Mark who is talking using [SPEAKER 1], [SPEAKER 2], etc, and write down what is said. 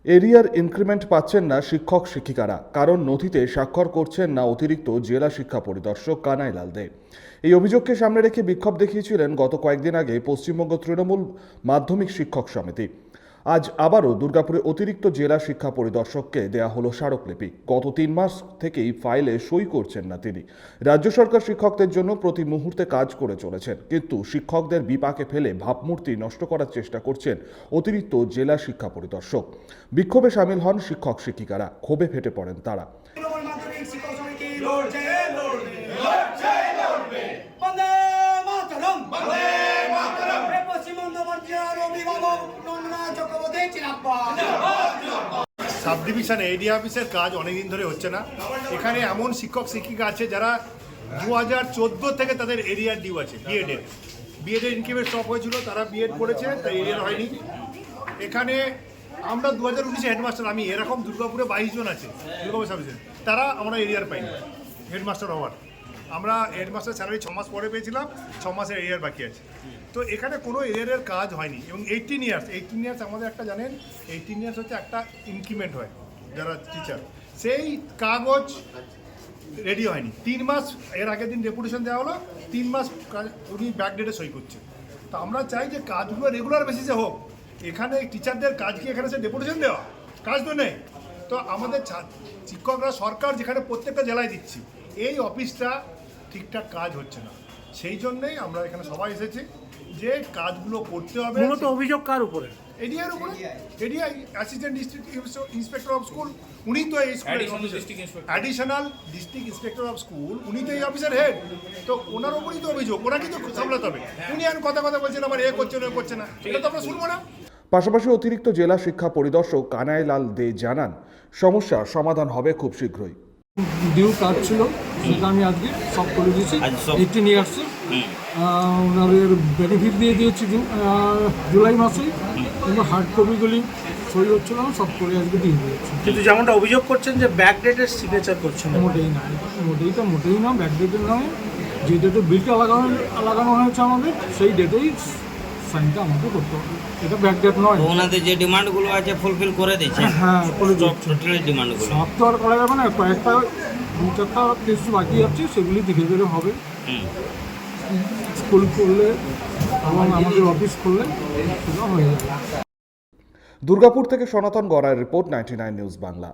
[SPEAKER 1] এরিয়ার ইনক্রিমেন্ট পাচ্ছেন না শিক্ষক শিক্ষিকারা, কারণ নথিতে স্বাক্ষর করছেন না অতিরিক্ত জেলা শিক্ষা পরিদর্শক কানাইলাল দে। এই অভিযোগকে সামনে রেখে বিক্ষোভ দেখিয়েছিলেন গত কয়েকদিন আগে পশ্চিমবঙ্গ তৃণমূল মাধ্যমিক শিক্ষক সমিতি। আজ আবারও দুর্গাপুরে অতিরিক্ত জেলা শিক্ষা পরিদর্শককে দেয়া হলো স্মারকলিপি। গত 3 মাস থেকেই ফাইলে সই করছেন না তিনি। রাজ্য সরকার শিক্ষকদের জন্য প্রতি মুহূর্তে কাজ করে চলেছেন, কিন্তু শিক্ষকদের বিপাকে ফেলে ভাবমূর্তি নষ্ট করার চেষ্টা করছেন অতিরিক্ত জেলা শিক্ষা পরিদর্শক। বিক্ষোভে সামিল হন শিক্ষক শিক্ষিকারা, ক্ষোভে ফেটে পড়েন তারা।
[SPEAKER 2] সাব ডিভিশনে এডি অফিসের কাজ অনেকদিন ধরে হচ্ছে না। এখানে এমন শিক্ষক শিক্ষিকা আছে যারা 2014 থেকে তাদের এরিয়ার ডিউ আছে। বিএডের ইনক্রিমেন্ট স্টপ হয়েছিল, তারা বিএড করেছে, তাই এরিয়ার হয়নি। এখানে আমরা 2019 হেডমাস্টার, আমি এরকম দুর্গাপুরে 22 জন আছে দুর্গাপুর সাব ডিভিশন, তারা আমরা এরিয়ার পাইনি হেডমাস্টার হওয়ার। আমরা হেডমাস্টার স্যালারি 6 মাস পরে পেয়েছিলাম, 6 মাসের এরিয়ার বাকি আছে। তো এখানে কোনো এরিয়ারের কাজ হয়নি। এবং 18 ইয়ার্স আমাদের একটা জানেন, 18 ইয়ার্স হচ্ছে একটা ইনক্রিমেন্ট হয় যারা টিচার, সেই কাগজ রেডি হয়নি। 3 মাস এর আগের দিন ডেপুটেশন দেওয়া হলো, 3 মাস উনি ব্যাকডেটে সই করছে। তো আমরা চাই যে কাজগুলো রেগুলার বেসিসে হোক। এখানে টিচারদের কাজ কি এখানে সে ডেপুটেশন দেওয়া? কাজ তো নেই। তো আমাদের শিক্ষকরা সরকার যেখানে প্রত্যেকটা জেলায় দিচ্ছি, এই অফিসটা ঠিকঠাক কাজ হচ্ছে না। সেই জন্যই আমরা এখানে সবাই এসেছি যে কাজগুলো করতে হবে।
[SPEAKER 3] মূলত অভিযোগ কার উপরে?
[SPEAKER 2] এডিআর উপরে। ADI assistant district inspector of school, উনি তো এই স্কুলের additional district inspector of school, উনি তো এই অফিসের হেড। তো ওনার উপরেই তো অভিযোগ, ওনাকে তো সামলাতে হবে। উনি আর কথা বলছেন আবার করছে না, এটা তো আমরা শুনবো না।
[SPEAKER 1] পাশাপাশি অতিরিক্ত জেলা শিক্ষা পরিদর্শক কানাইলাল দে জানান, সমস্যার সমাধান হবে খুব শীঘ্রই।
[SPEAKER 4] ডিউ কাজ ছিল, সেটা আমি আজকে সব করে দিয়েছি। 18 ইয়ার্স ওনাদের বেনিফিট দিয়ে দিয়েছি জুলাই মাসে, কিন্তু হার্ড কপিগুলি সই হচ্ছিল না, সব করে আজকে দিয়ে দিয়েছি।
[SPEAKER 3] কিন্তু যেমনটা অভিযোগ করছেন যে ব্যাকডেটের সিগনেচার করছেন,
[SPEAKER 4] মোটেই না, মোটেই না, ব্যাকডেটের নয়। যে ডেটে বিলটা লাগানো হয়েছে আমাদের, সেই ডেটেই সাইনটা আমাকে করতে হবে, এটা ব্যাকডেট নয়।
[SPEAKER 5] ওনাদের যে ডিমান্ডগুলো আছে ফুলফিল করে দিচ্ছে।
[SPEAKER 4] হ্যাঁ, করে দিচ্ছি।
[SPEAKER 5] টোটালি ডিমান্ডগুলো
[SPEAKER 4] সব তো আর করা যাবে না, কয়েকটা 2-4টা টেস্ট বাকি আছে, সেগুলি ধীরে ধীরে হবে। স্কুল করলে এবং আমাদের অফিস করলে সেটা হয়ে যাবে।
[SPEAKER 1] দুর্গাপুর থেকে সনাতন গড়াইয়ের রিপোর্ট, 99 নিউজ বাংলা।